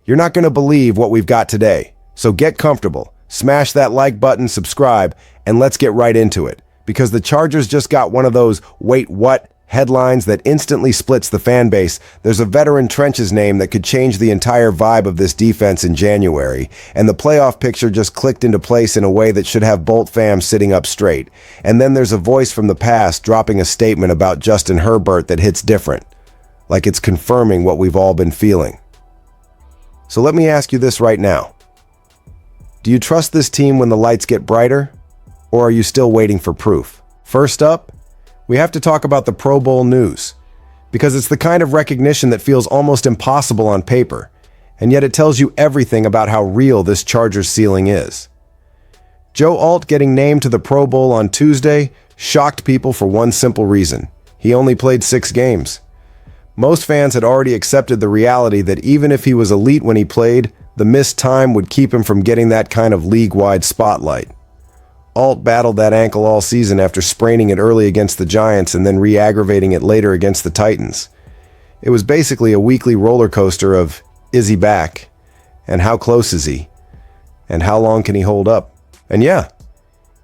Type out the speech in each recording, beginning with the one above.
You're not going to believe what we've got today. So get comfortable, smash that like button, subscribe, and let's get right into it. Because the Chargers just got one of those "wait, what?" headlines that instantly splits the fan base. There's a veteran trenches name that could change the entire vibe of this defense in January, and the playoff picture just clicked into place in a way that should have Bolt fam sitting up straight. And then there's a voice from the past dropping a statement about Justin Herbert that hits different, like it's confirming what we've all been feeling. So let me ask you this right now. Do you trust this team when the lights get brighter, or are you still waiting for proof? First up, we have to talk about the Pro Bowl news, because it's the kind of recognition that feels almost impossible on paper, and yet it tells you everything about how real this Chargers ceiling is. Joe Alt getting named to the Pro Bowl on Tuesday shocked people for one simple reason. He only played 6 games. Most fans had already accepted the reality that even if he was elite when he played, the missed time would keep him from getting that kind of league-wide spotlight. Alt battled that ankle all season after spraining it early against the Giants and then re-aggravating it later against the Titans. It was basically a weekly roller coaster of, is he back? And how close is he? And how long can he hold up? And yeah,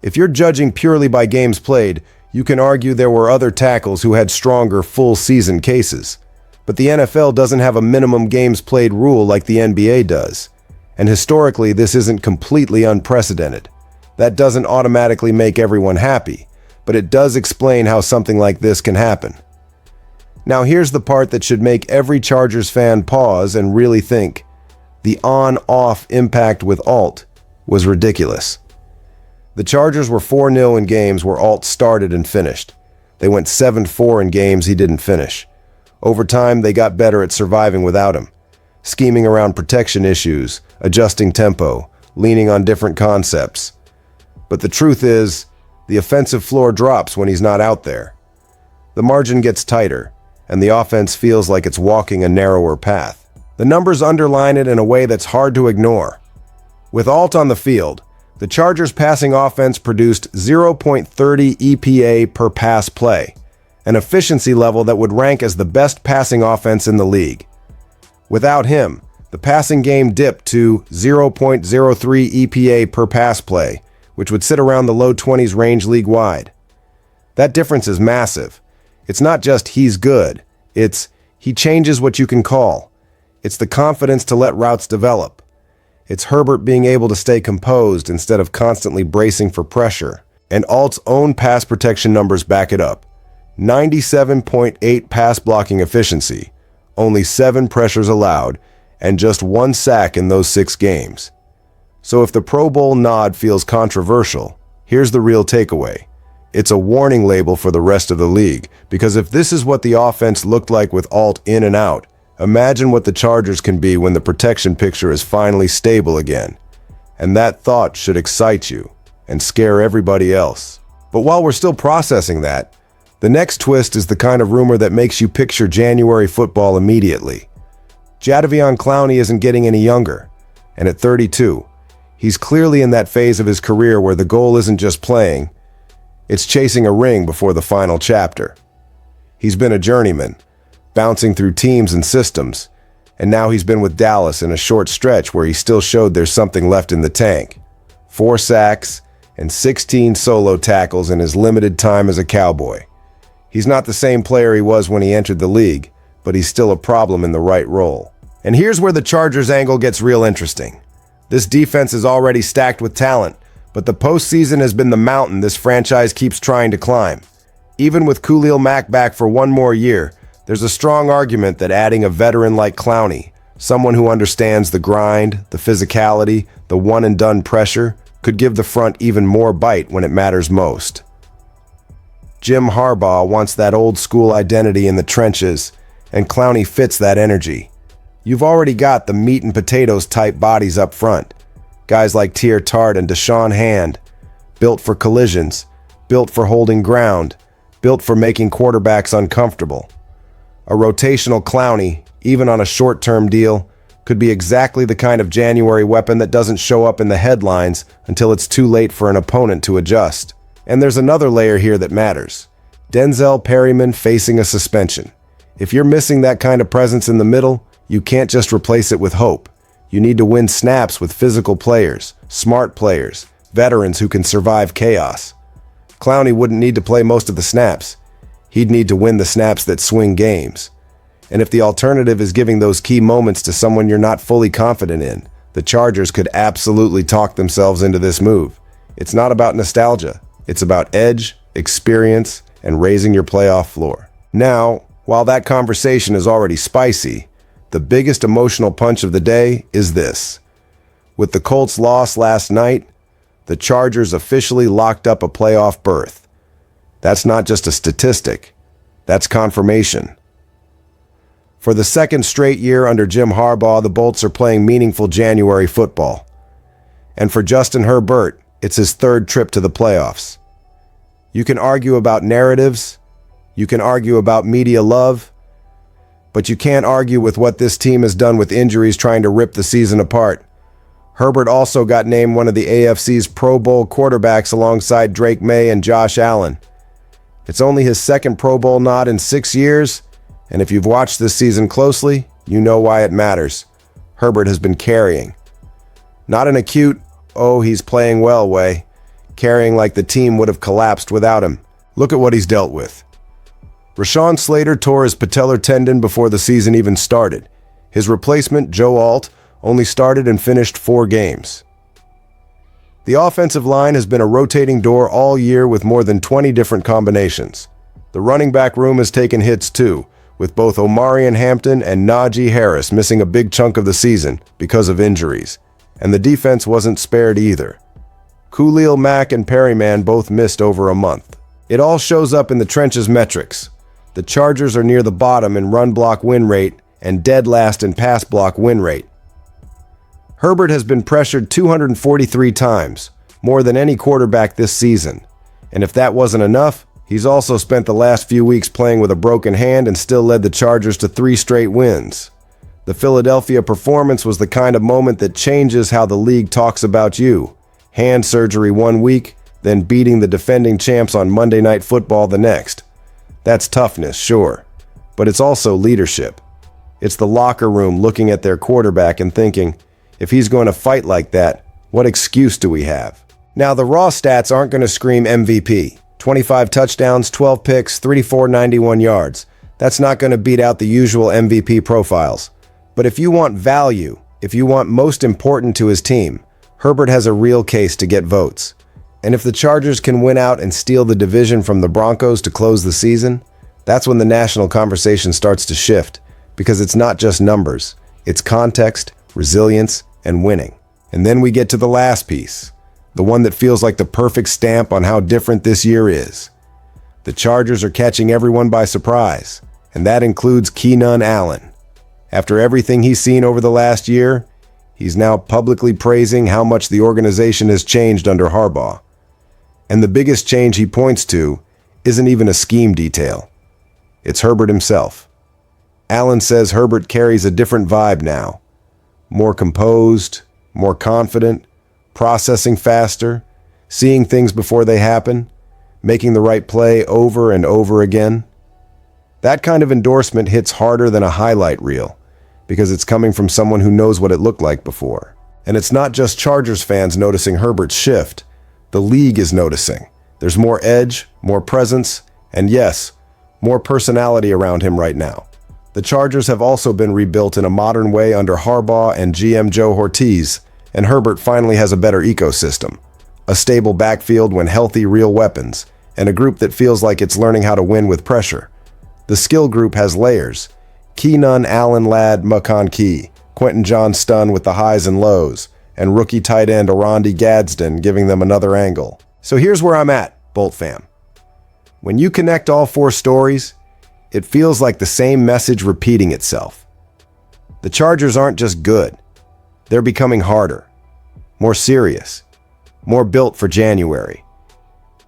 if you're judging purely by games played, you can argue there were other tackles who had stronger full-season cases. But the NFL doesn't have a minimum games played rule like the NBA does. And historically, this isn't completely unprecedented. That doesn't automatically make everyone happy, but it does explain how something like this can happen. Now here's the part that should make every Chargers fan pause and really think. The on-off impact with Alt was ridiculous. The Chargers were 4-0 in games where Alt started and finished. They went 7-4 in games he didn't finish. Over time, they got better at surviving without him, scheming around protection issues, adjusting tempo, leaning on different concepts. But the truth is, the offensive floor drops when he's not out there. The margin gets tighter, and the offense feels like it's walking a narrower path. The numbers underline it in a way that's hard to ignore. With Alt on the field, the Chargers' passing offense produced 0.30 EPA per pass play, an efficiency level that would rank as the best passing offense in the league. Without him, the passing game dipped to 0.03 EPA per pass play, which would sit around the low 20s range league-wide. That difference is massive. It's not just he's good, it's he changes what you can call. It's the confidence to let routes develop. It's Herbert being able to stay composed instead of constantly bracing for pressure. And Alt's own pass protection numbers back it up. 97.8 pass blocking efficiency, only 7 pressures allowed, and just 1 sack in those 6 games. So if the Pro Bowl nod feels controversial, here's the real takeaway. It's a warning label for the rest of the league, because if this is what the offense looked like with Alt in and out, imagine what the Chargers can be when the protection picture is finally stable again. And that thought should excite you and scare everybody else. But while we're still processing that, the next twist is the kind of rumor that makes you picture January football immediately. Jadeveon Clowney isn't getting any younger, and at 32, he's clearly in that phase of his career where the goal isn't just playing, it's chasing a ring before the final chapter. He's been a journeyman, bouncing through teams and systems, and now he's been with Dallas in a short stretch where he still showed there's something left in the tank. 4 sacks and 16 solo tackles in his limited time as a Cowboy. He's not the same player he was when he entered the league, but he's still a problem in the right role. And here's where the Chargers angle gets real interesting. This defense is already stacked with talent, but the postseason has been the mountain this franchise keeps trying to climb. Even with Khalil Mack back for one more year, there's a strong argument that adding a veteran like Clowney, someone who understands the grind, the physicality, the one-and-done pressure, could give the front even more bite when it matters most. Jim Harbaugh wants that old-school identity in the trenches, and Clowney fits that energy. You've already got the meat-and-potatoes type bodies up front. Guys like Tier Tart and Deshaun Hand, built for collisions, built for holding ground, built for making quarterbacks uncomfortable. A rotational Clowney, even on a short-term deal, could be exactly the kind of January weapon that doesn't show up in the headlines until it's too late for an opponent to adjust. And there's another layer here that matters. Denzel Perryman facing a suspension. If you're missing that kind of presence in the middle, you can't just replace it with hope. You need to win snaps with physical players, smart players, veterans who can survive chaos. Clowney wouldn't need to play most of the snaps. He'd need to win the snaps that swing games. And if the alternative is giving those key moments to someone you're not fully confident in, the Chargers could absolutely talk themselves into this move. It's not about nostalgia. It's about edge, experience, and raising your playoff floor. Now, while that conversation is already spicy, the biggest emotional punch of the day is this. With the Colts' loss last night, the Chargers officially locked up a playoff berth. That's not just a statistic. That's confirmation. For the second straight year under Jim Harbaugh, the Bolts are playing meaningful January football. And for Justin Herbert, it's his third trip to the playoffs. You can argue about narratives, you can argue about media love, but you can't argue with what this team has done with injuries trying to rip the season apart. Herbert also got named one of the AFC's Pro Bowl quarterbacks alongside Drake May and Josh Allen. It's only his second Pro Bowl nod in 6 years, and if you've watched this season closely, you know why it matters. Herbert has been carrying. Not in a cute, oh, he's playing well way, carrying like the team would have collapsed without him. Look at what he's dealt with. Rashawn Slater tore his patellar tendon before the season even started. His replacement, Joe Alt, only started and finished 4 games. The offensive line has been a rotating door all year with more than 20 different combinations. The running back room has taken hits too, with both Omarion Hampton and Najee Harris missing a big chunk of the season because of injuries. And the defense wasn't spared either. Khalil Mack and Perryman both missed over a month. It all shows up in the trenches metrics. The Chargers are near the bottom in run block win rate and dead last in pass block win rate. Herbert has been pressured 243 times, more than any quarterback this season. And if that wasn't enough, he's also spent the last few weeks playing with a broken hand and still led the Chargers to 3 straight wins. The Philadelphia performance was the kind of moment that changes how the league talks about you. Hand surgery 1 week, then beating the defending champs on Monday Night Football the next. That's toughness, sure, but it's also leadership. It's the locker room looking at their quarterback and thinking, if he's going to fight like that, what excuse do we have? Now, the raw stats aren't going to scream MVP. 25 touchdowns, 12 picks, 91 yards. That's not going to beat out the usual MVP profiles. But if you want value, if you want most important to his team, Herbert has a real case to get votes. And if the Chargers can win out and steal the division from the Broncos to close the season, that's when the national conversation starts to shift, because it's not just numbers, it's context, resilience, and winning. And then we get to the last piece, the one that feels like the perfect stamp on how different this year is. The Chargers are catching everyone by surprise, and that includes Keenan Allen. After everything he's seen over the last year, he's now publicly praising how much the organization has changed under Harbaugh. And the biggest change he points to isn't even a scheme detail. It's Herbert himself. Allen says Herbert carries a different vibe now. More composed, more confident, processing faster, seeing things before they happen, making the right play over and over again. That kind of endorsement hits harder than a highlight reel, because it's coming from someone who knows what it looked like before. And it's not just Chargers fans noticing Herbert's shift. The league is noticing. There's more edge, more presence, and yes, more personality around him right now. The Chargers have also been rebuilt in a modern way under Harbaugh and GM Joe Ortiz, and Herbert finally has a better ecosystem. A stable backfield when healthy, real weapons, and a group that feels like it's learning how to win with pressure. The skill group has layers. Keenan Allen Ladd McConkey, Quentin Johnston with the highs and lows, and rookie tight end Orandi Gadsden giving them another angle. So here's where I'm at, Bolt fam. When you connect all 4 stories, it feels like the same message repeating itself. The Chargers aren't just good. They're becoming harder, more serious, more built for January.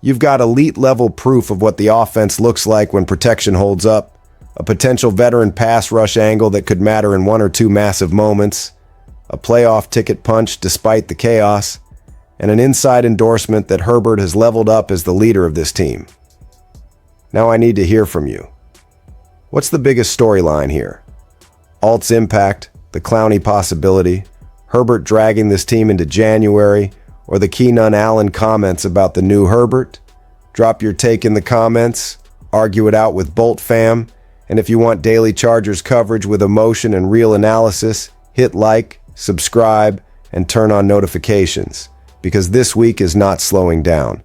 You've got elite-level proof of what the offense looks like when protection holds up, a potential veteran pass rush angle that could matter in 1 or 2 massive moments, a playoff ticket punch despite the chaos, and an inside endorsement that Herbert has leveled up as the leader of this team. Now I need to hear from you. What's the biggest storyline here? Alt's impact, the Clowney possibility, Herbert dragging this team into January, or the Keenan Allen comments about the new Herbert? Drop your take in the comments, argue it out with Bolt Fam, and if you want daily Chargers coverage with emotion and real analysis, hit like, subscribe, and turn on notifications, because this week is not slowing down.